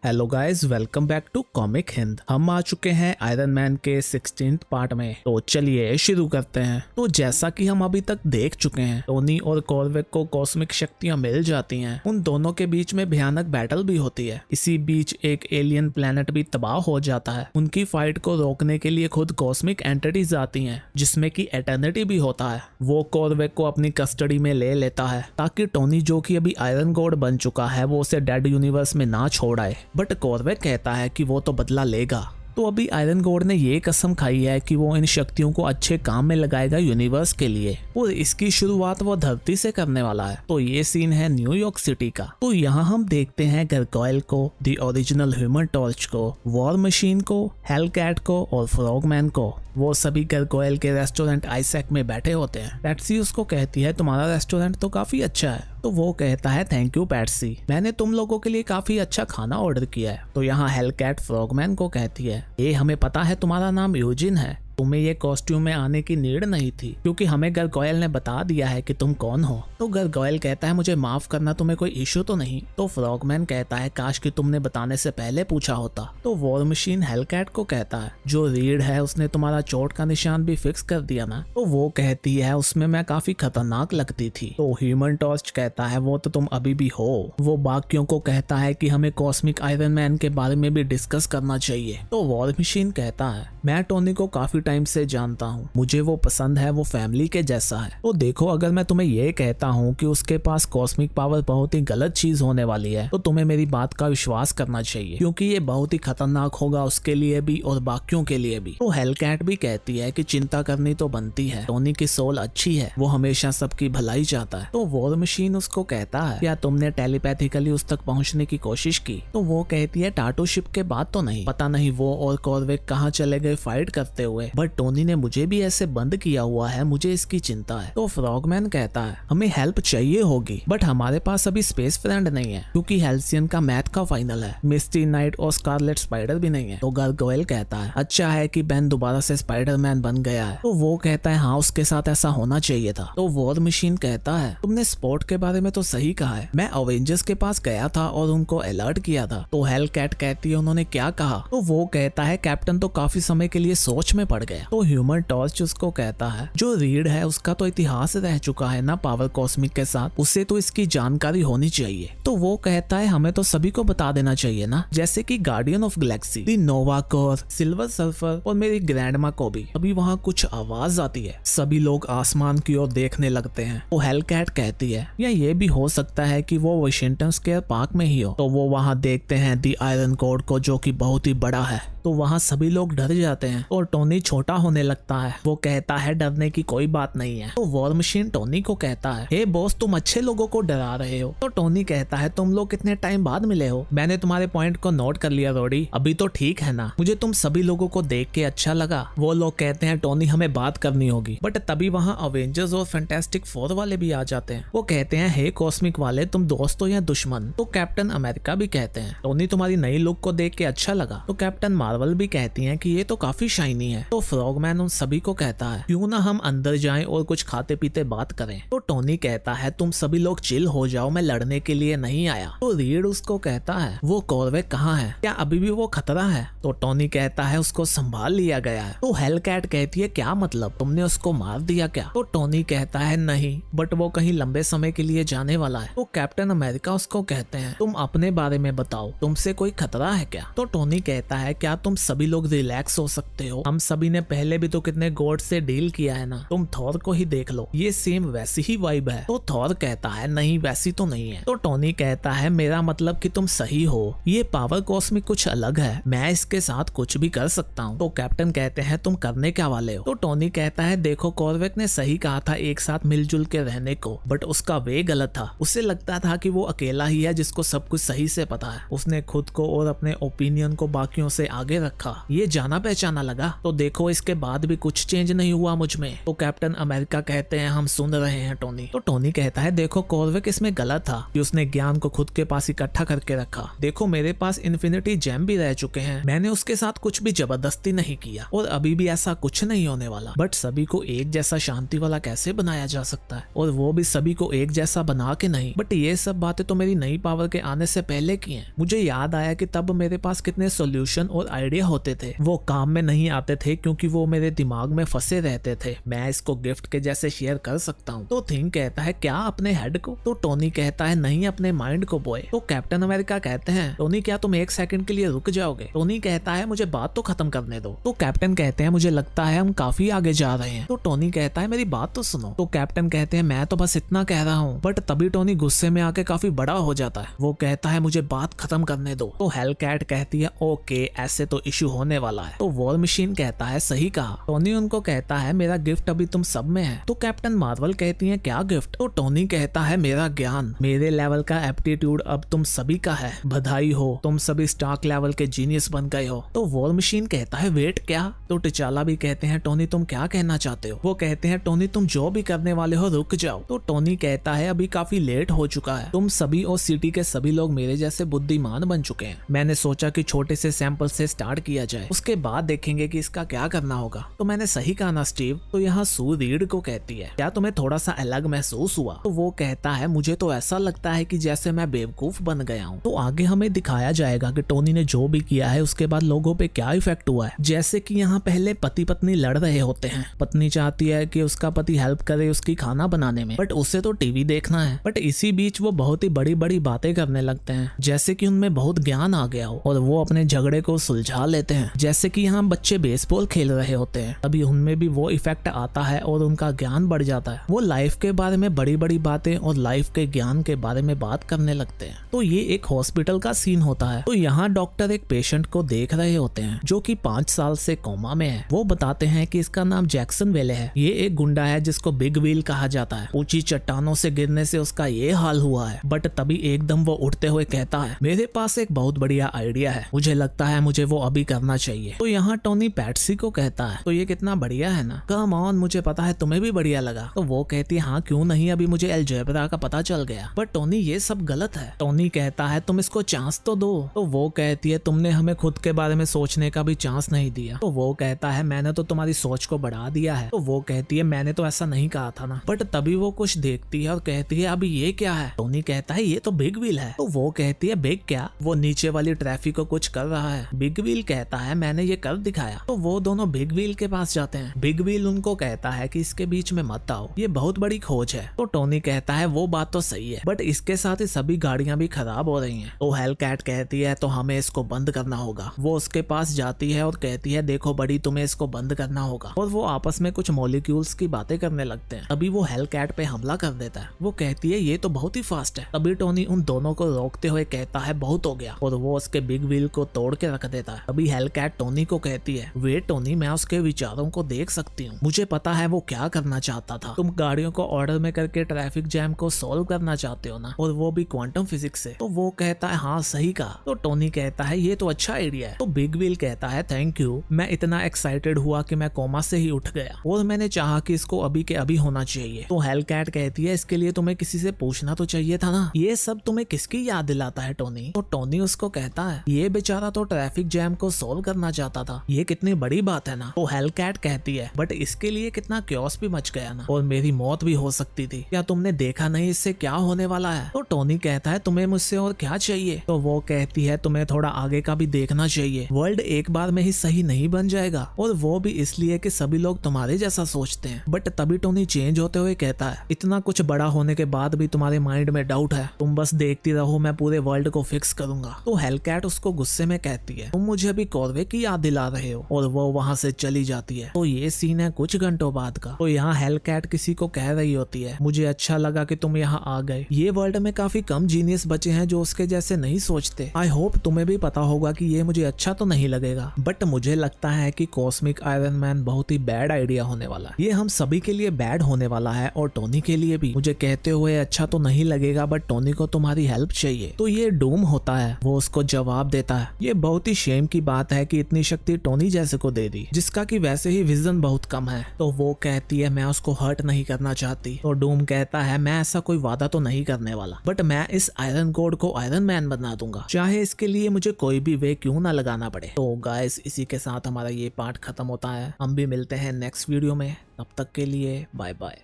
Hello guys, welcome back to comic Hind. हम आ चुके हैं आयरन मैन के 16th पार्ट में। तो चलिए शुरू करते हैं। तो जैसा कि हम अभी तक देख चुके हैं, टोनी और कॉर्वेक को कॉस्मिक शक्तियां मिल जाती हैं। उन दोनों के बीच में भयानक बैटल भी होती है। इसी बीच एक एलियन प्लेनेट भी तबाह हो जाता है। उनकी फाइट को रोकने के लिए खुद कॉस्मिक एंटिटीज आती हैं, जिसमें कि एटर्निटी भी होता है। वो कॉर्वेक को अपनी कस्टडी में ले लेता है ताकि टोनी, जो कि अभी आयरन गॉड बन चुका है, वो उसे डेड यूनिवर्स में ना छोड़ाए। बट कॉर्वेक कहता है कि वो तो बदला लेगा। तो अभी आयरन गॉड ने ये कसम खाई है कि वो इन शक्तियों को अच्छे काम में लगाएगा यूनिवर्स के लिए, और इसकी शुरुआत वो धरती से करने वाला है। तो ये सीन है न्यूयॉर्क सिटी का। तो यहाँ हम देखते हैं गारगोयल को, द ओरिजिनल ह्यूमन टॉर्च को, वॉर मशीन को, हेलकैट को और फ्रॉगमैन को। वो सभी गारगोयल के रेस्टोरेंट आइसैक में बैठे होते हैं। पैट्सी उसको कहती है, तुम्हारा रेस्टोरेंट तो काफी अच्छा है। तो वो कहता है, थैंक यू पैट्सी, मैंने तुम लोगों के लिए काफी अच्छा खाना ऑर्डर किया है। तो यहाँ हेलकैट फ्रॉगमैन को कहती है, ये हमें पता है तुम्हारा नाम यूजिन है, तुम्हें ये कॉस्ट्यूम में आने की नीड नहीं थी, क्योंकि हमें गारगोयल ने बता दिया है कि तुम कौन हो। तो गारगोयल कहता है, मुझे माफ करना, तुम्हें कोई इशू तो नहीं। तो फ्रॉगमैन कहता है, काश कि तुमने बताने से पहले पूछा होता। तो वॉर मशीन हेलकैट को कहता है, जो रीड है उसने तुम्हारा चोट का निशान भी फिक्स कर दिया ना। तो वो कहती है, उसमें मैं काफी खतरनाक लगती थी। तो ह्यूमन टॉर्च कहता है, वो तो तुम अभी भी हो। वो बाकियों को कहता है कि हमें कॉस्मिक आयरन मैन के बारे में भी डिस्कस करना चाहिए। तो वॉर मशीन कहता है, मैं टोनी को काफी टाइम से जानता हूँ, मुझे वो पसंद है, वो फैमिली के जैसा है। तो देखो, अगर मैं तुम्हें ये कहता हूँ कि उसके पास कॉस्मिक पावर बहुत ही गलत चीज होने वाली है, तो तुम्हें मेरी बात का विश्वास करना चाहिए, क्योंकि ये बहुत ही खतरनाक होगा उसके लिए भी और बाकियों के लिए भी। तो हेलकैट भी कहती है कि चिंता करनी तो बनती है, टोनी की सोल अच्छी है, वो हमेशा सबकी भलाई चाहता है। तो वॉर मशीन उसको कहता है, क्या तुमने टेलीपैथिकली उस तक पहुंचने की कोशिश की? तो वो कहती है, टाटू शिप के बाद तो नहीं, पता नहीं वो और कॉर्वेक कहाँ चले गए फाइट करते हुए, बट टोनी ने मुझे भी ऐसे बंद किया हुआ है, मुझे इसकी चिंता है। तो फ्रॉगमैन कहता है, हमें हेल्प चाहिए होगी, बट हमारे पास अभी स्पेस फ्रेंड नहीं है, क्योंकि हेल्सियन का मैथ का फाइनल है, मिस्टी नाइट और स्कारलेट स्पाइडर भी नहीं है। तो गारगोयल कहता है, अच्छा है कि बेन दोबारा से स्पाइडरमैन बन गया है। तो वो कहता है, हाँ, उसके साथ ऐसा होना चाहिए था। तो वॉर मशीन कहता है, तुमने स्पोर्ट के बारे में तो सही कहा है, मैं अवेंजर्स के पास गया था और उनको अलर्ट किया था। तो हेलकैट कहती है, उन्होंने क्या कहा? तो वो कहता है, कैप्टन तो काफी समय के लिए सोच में पड़ गया। तो ह्यूमन टॉर्च उसको कहता है, जो रीड है उसका तो इतिहास रह चुका है ना पावर कॉस्मिक के साथ, उसे तो इसकी जानकारी होनी चाहिए। तो वो कहता है, हमें तो सभी को बता देना चाहिए ना, जैसे कि guardian of Galaxy, the Nova core, silver surfer और मेरी ग्रैंडमा को भी। अभी वहाँ कुछ आवाज आती है, सभी लोग आसमान की ओर देखने लगते हैं। तो हेलकैट कहती है, या ये भी हो सकता है कि वो वाशिंगटन स्क्वायर पार्क में ही हो। तो वो वहाँ देखते हैं दी आयरन गॉड को, जो कि बहुत ही बड़ा है। तो वहाँ सभी लोग डर जाते हैं और टोनी छोटा होने लगता है। वो कहता है, डरने की कोई बात नहीं है। तो वॉर मशीन टोनी को कहता है, हे बॉस, तुम अच्छे लोगों को डरा रहे हो। तो टोनी कहता है, तुम लोग कितने टाइम बाद मिले हो, मैंने तुम्हारे पॉइंट को नोट कर लिया रोडी, अभी तो ठीक है ना, मुझे तुम सभी लोगों को देख के अच्छा लगा। वो लोग कहते हैं, टोनी हमें बात करनी होगी। बट तभी वहाँ अवेंजर्स और फैंटास्टिक फोर वाले भी आ जाते हैं। वो कहते हैं, हे कॉस्मिक वाले, तुम दोस्त हो या दुश्मन? तो कैप्टन अमेरिका भी कहते हैं, टोनी तुम्हारी नई लुक को देख के अच्छा लगा। तो कैप्टन मार्वल भी कहती हैं कि ये तो काफी शाइनी है। तो फ्रॉगमैन उन सभी को कहता है, क्यों ना हम अंदर जाएं और कुछ खाते पीते बात करें। तो टोनी कहता है, तुम सभी लोग चिल हो जाओ, मैं लड़ने के लिए नहीं आया। तो रीड उसको कहता है, वो कॉर्वेक कहाँ है, क्या अभी भी वो खतरा है? तो टोनी कहता है, उसको संभाल लिया गया है। तो हेलकैट कहती है, क्या मतलब, तुमने उसको मार दिया क्या? तो टोनी कहता है, नहीं, बट वो कहीं लंबे समय के लिए जाने वाला है। तो कैप्टन अमेरिका उसको कहते हैं, तुम अपने बारे में बताओ, तुमसे कोई खतरा है क्या? तो टोनी कहता है, क्या तुम सभी लोग रिलैक्स हो सकते हो, हम सभी ने पहले भी तो कितने गॉड से डील किया है ना, तुम थॉर को ही देख लो, ये सेम वैसी ही वाइब है। तो थॉर कहता है, नहीं, वैसी तो नहीं है। तो टोनी कहता है, मेरा मतलब कि तुम सही हो, ये पावर कॉस्मिक कुछ अलग है, मैं इसके साथ कुछ भी कर सकता हूँ। तो कैप्टन कहते हैं, तुम करने क्या वाले हो? तो टोनी कहता है, देखो, कॉर्वेक ने सही कहा था एक साथ मिलजुल के रहने को, बट उसका वे गलत था। उसे लगता था कि वो अकेला ही है जिसको सब कुछ सही से पता है। उसने खुद को और अपने ओपिनियन को बाकियों से आगे रखा, ये जाना पहचाना लगा। तो देखो इसके बाद भी कुछ चेंज नहीं हुआ मुझ में। तो कैप्टन अमेरिका कहते हैं हम सुन रहे हैं टोनी। तो टोनी कहता है देखो कॉर्विक इसमें गलत था कि उसने ज्ञान को खुद के पास इकट्ठा करके रखा। देखो मेरे पास इन्फिनिटी जेम भी रह चुके हैं, मैंने उसके साथ कुछ भी जबरदस्ती नहीं किया और अभी भी ऐसा कुछ नहीं होने वाला। बट सभी को एक जैसा शांति वाला कैसे बनाया जा सकता है, और वो भी सभी को एक जैसा बना के नहीं। बट ये सब बातें तो मेरी नई पावर के आने से पहले की हैं। मुझे याद आया कि तब मेरे पास कितने सॉल्यूशन और आइडिया होते थे, वो काम में नहीं आते थे क्योंकि वो मेरे दिमाग में फंसे रहते थे। मैं इसको गिफ्ट के जैसे शेयर कर सकता हूँ। तो थिंग कहता है क्या अपने हेड को? तो टोनी कहता है नहीं अपने माइंड को बॉय। तो कैप्टन अमेरिका कहते हैं टोनी क्या तुम एक सेकंड के लिए रुक जाओगे? टोनी कहता है मुझे बात तो खत्म करने दो। तो कैप्टन कहते हैं मुझे लगता है हम काफी आगे जा रहे हैं। तो टोनी कहता है मेरी बात तो सुनो। तो कैप्टन कहते हैं मैं तो बस इतना कह रहा हूँ। बट तभी टोनी गुस्से में आके काफी बड़ा हो जाता है। वो कहता है मुझे बात खत्म करने दो। तो हेलकैट कहती है ओके ऐसे तो इशू होने वाला है। तो वॉर मशीन कहता है सही कहा। टोनी उनको कहता है मेरा गिफ्ट अभी तुम सब में है। तो कैप्टन मार्वल कहती है क्या गिफ्ट? तो टोनी कहता है मेरा ज्ञान, मेरे लेवल का एप्टीट्यूड अब तुम सभी का है, बधाई हो तुम सभी स्टार्क लेवल के जीनियस बन गए हो। तो वॉर मशीन कहता है वेट क्या? तो टिचाला भी कहते हैं टोनी तुम क्या कहना चाहते हो? वो कहते हैं टोनी तुम जो भी करने वाले हो रुक जाओ। तो टोनी कहता है अभी काफी लेट हो चुका है, तुम सभी और सिटी के सभी लोग मेरे जैसे बुद्धिमान बन चुके हैं। मैंने सोचा कि छोटे से सैंपल से स्टार्ट किया जाए, उसके बाद देखेंगे कि इसका क्या करना होगा। तो मैंने सही कहा ना स्टीव? तो यहाँ सू रीड को कहती है क्या तुम्हें थोड़ा सा अलग महसूस हुआ? तो वो कहता है मुझे तो ऐसा लगता है कि जैसे मैं बेवकूफ बन गया हूँ। तो आगे हमें दिखाया जाएगा कि टोनी ने जो भी किया है उसके बाद लोगों पे क्या इफेक्ट हुआ है। जैसे कि यहाँ पहले पति पत्नी लड़ रहे होते हैं, पत्नी चाहती है कि उसका पति हेल्प करे उसकी खाना बनाने में, बट उसे तो टीवी देखना है। बट इसी बीच वो बहुत ही बड़ी बड़ी बातें करने लगते हैं, जैसे कि उनमें बहुत ज्ञान आ गया हो और वो अपने झगड़े को सुलझा लेते हैं। जैसे कि यहाँ बच्चे बेसबॉल खेल रहे होते हैं, तभी उनमें भी वो इफेक्ट आता है और उनका ज्ञान बढ़ जाता है। वो लाइफ के बारे में बड़ी बड़ी बातें और लाइफ के ज्ञान के बारे में बात करने लगते हैं। तो ये एक हॉस्पिटल का सीन होता है। तो यहाँ डॉक्टर एक पेशेंट को देख रहे होते हैं जो कि 5 साल से कोमा में है। वो बताते हैं कि इसका नाम जैक्सन वेले है, ये एक गुंडा है जिसको बिग व्हील कहा जाता है। ऊंची चट्टानों से गिरने से उसका ये हाल हुआ है। बट तभी एकदम वो उठते हुए कहता है मेरे पास एक बहुत बढ़िया आइडिया है, मुझे लगता है मुझे वो अभी करना चाहिए। तो यहाँ टोनी पैट्सी को कहता है तो ये कितना बढ़िया है ना, कम ऑन मुझे पता है तुम्हें भी बढ़िया लगा। तो वो कहती है हाँ क्यों नहीं, अभी मुझे अलजेब्रा का पता चल गया। बट टोनी ये सब गलत है। टोनी कहता है तुम इसको चांस तो दो। तो वो कहती है तुमने हमें खुद के बारे में सोचने का भी चांस नहीं दिया। तो वो कहता है मैंने तो तुम्हारी सोच को बढ़ा दिया है। तो वो कहती है मैंने तो ऐसा नहीं कहा था ना। बट तभी वो कुछ देखती है और कहती है अभी ये क्या है? टोनी कहता है ये तो बिग व्हील है। तो वो कहती है बिग क्या? वो नीचे वाली ट्रैफिक को कुछ कर रहा है। बिग व्हील कहता है मैंने ये कर दिखाया। तो वो दोनों बिग व्हील के पास जाते हैं। बिग व्हील उनको कहता है कि इसके बीच में मत आओ, ये बहुत बड़ी खोज है। तो टोनी कहता है वो बात तो सही है, बट इसके साथ ही सभी गाड़ियां भी खराब हो रही हैं। तो हेलकैट कहती है तो हमें इसको बंद करना होगा। वो उसके पास जाती है और कहती है देखो बड़ी तुम्हें इसको बंद करना होगा। और वो आपस में कुछ मॉलिक्यूल्स की बातें करने लगते हैं। तभी वो हेलकैट पे हमला कर देता है। वो कहती है ये तो बहुत ही फास्ट है। तभी टोनी उन दोनों को रोकते हुए कहता है बहुत हो गया, और वो उसके बिग व्हील को तोड़ के रख देता है। तभी हेलकैट टोनी को कहती है वेट टोनी, मैं उसके विचारों को देख सकती हूँ, मुझे पता है वो क्या करना चाहता था। तुम गाड़ियों को ऑर्डर में करके ट्रैफिक जैम को सॉल्व करना चाहते हो ना, और वो भी क्वांटम फिजिक्स से। तो वो कहता है हाँ सही कहा। तो टोनी कहता है ये तो अच्छा आइडिया है। तो बिग व्हील कहता है थैंक यू, मैं इतना एक्साइटेड हुआ कि मैं कोमा से ही उठ गया और मैंने चाहा कि इसको अभी के अभी होना चाहिए। तो हेलकैट कहती है इसके लिए तुम्हें किसी से पूछना तो चाहिए था ना, ये सब तुम्हें किसकी याद दिलाता है टोनी? तो टोनी उसको कहता है ये बेचारा तो ट्रैफिक जैम को सॉल्व करना चाहता था, ये कितनी बड़ी बात है ना। तो हेलकैट कहती है बट इसके लिए कितना क्योस भी मच गया ना, और मेरी मौत भी हो सकती थी। क्या तुमने देखा नहीं इससे क्या होने वाला है? तो टोनी कहता है तुम्हें मुझसे और क्या चाहिए? तो वो कहती है तुम्हें थोड़ा आगे का भी देखना चाहिए, वर्ल्ड एक बार में ही सही नहीं बन जाएगा, और वो भी इसलिए कि सभी लोग तुम्हारे जैसा सोचते हैं। बट तभी टोनी चेंज होते हुए कहता है इतना कुछ बड़ा होने के बाद भी तुम्हारे माइंड में डाउट है, तुम बस देखती रहो, मैं पूरे वर्ल्ड को फिक्स करूंगा। तो हेलकैट उसको गुस्से में कहती है तुम मुझे अभी कॉर्वे की याद दिला रहे हो, और वो वहाँ से चली जाती है। तो ये सीन है कुछ घंटों बाद का। तो यहाँ हेलकैट किसी को कह रही होती है मुझे अच्छा लगा कि तुम यहाँ आ गए, ये वर्ल्ड में काफी कम जीनियस बचे हैं जो उसके जैसे नहीं सोचते। आई होप तुम्हें भी पता होगा कि ये मुझे अच्छा तो नहीं लगेगा, बट मुझे लगता है कि कॉस्मिक आयरन मैन बहुत ही बैड आइडिया होने वाला है, ये हम सभी के लिए बैड होने वाला है और टोनी के लिए भी। मुझे कहते हुए अच्छा तो नहीं लगेगा, बट टोनी को तुम्हारी हेल्प चाहिए। तो ये डूम होता है, वो उसको जवाब देता है ये बहुत ही शेम की बात है कि इतनी शक्ति टोनी जैसे को दे दी, जिसका कि वैसे ही विजन बहुत कम है। तो वो कहती है मैं उसको हर्ट नहीं करना चाहती। तो डूम कहता है मैं ऐसा कोई वादा तो नहीं करने वाला, बट मैं इस आयरन गॉड को आयरन मैन बना दूंगा, चाहे इसके लिए मुझे कोई भी वे क्यों ना लगाना पड़े। तो गाइस इसी के साथ हमारा ये पार्ट खत्म होता है। हम भी मिलते हैं नेक्स्ट वीडियो में, तब तक के लिए बाय बाय।